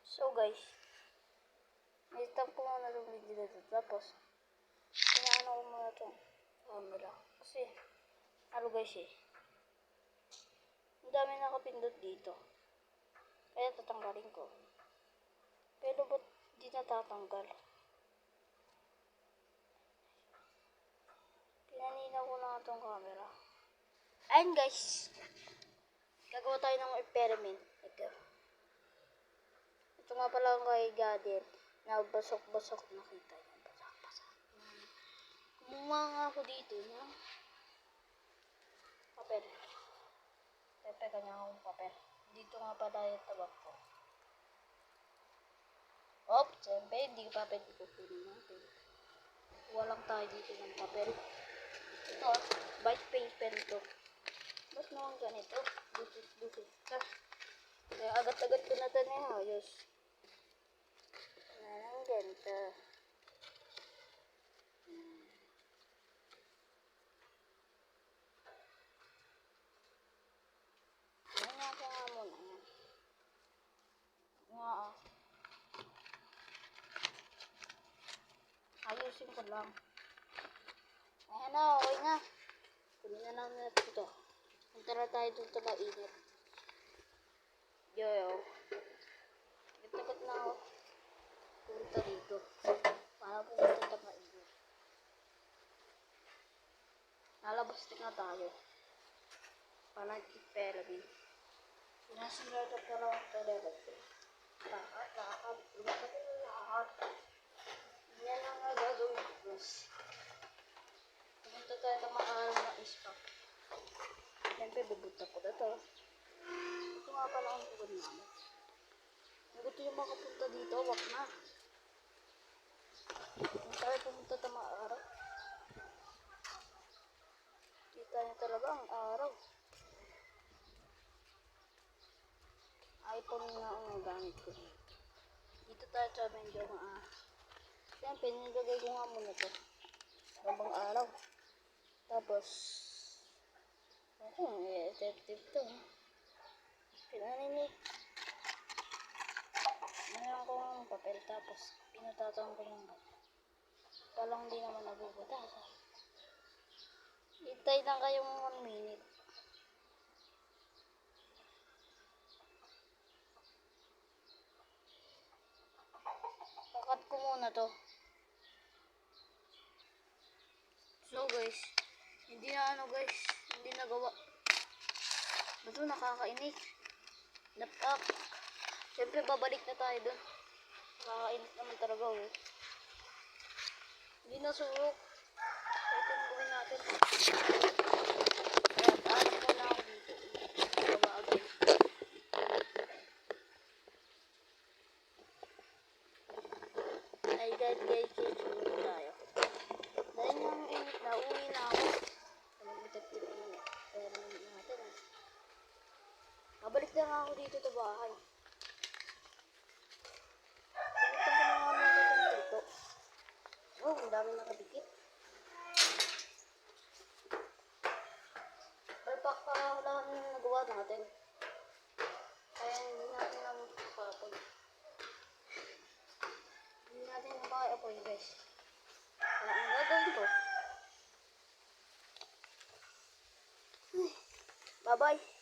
So guys, i-stop ko muna itong video na ito. Tapos, inaano ko muna itong camera. Kasi, ano guys ang dami nakapindot dito. Kaya tatanggalin ko. Pero ba't di natatanggal? Pinaninaw ko na itong camera. Ayun guys, gagawa tayo ng experiment. Ito nga pala ang kay Gader na basok-basok, nakita niyo. Basok-basok. Kumuha nga ako dito ng papel. Pepe niya akong papel. Dito nga pala yung tabak ko. Siyempre, hindi papel ikukunin natin. Walang tayo dito ng papel. Ito, white paper to. Ba't naman ganito? Busis. Kaya agad-agad ko na ito na ayos. Nanang ganito. Nangyay ko nga muna yan. Ayusin ko lang. Ayan na, okay na. Kunin na lang natin ito. Punta na tayo dun sa mainit. Yo. Agad-agad na ako. Punta dito. Para pumunta sa mainit. Nalabas din na tayo. Para i-perabin. Sinasirat na lang ang perabin. Lahat. Yan ang gagawin ko guys. Pumunta tayo sa maaaraw na ispa. Siyempre, bubuta ko na ito. Ito nga pala ang tugod namin. Kung gusto yung makapunta dito, wak na. Kung tayo pumunta sa maaaraw. Kita niya talaga ang araw. iPhone na ang gamit ko. Dito tayo sa medyo siyempre, nilagay ko nga muna ito. Habang araw. Tapos, effective ito. Pinaninig. Mayroon ko ng papel. Tapos, pinatataon ko ng walang hindi naman nabubuta. Hintay lang kayong 1 minute. Kakat ko muna to. So guys, hindi nagawa. Bato nakakainis. Laptop. Siyempre babalik na tayo dun. Nakakainis naman talaga Hindi na surok. Kaya ito ang gawin natin. Kaya taas ko na ako dito. Babagay. Ay guys, surok tayo. Dahil yung init na, uwi na ako. Effective muna. Kaya naman natin Babalik na nga ako dito sa bahay. Pumunta ko na nga muna dito. Ang dami nakadikit. Balpak pa wala nang nagawa natin. Kaya hindi natin naman papapag. Hindi natin napaka-apoy guys. Kaya ang gagawin ko. Bye-bye.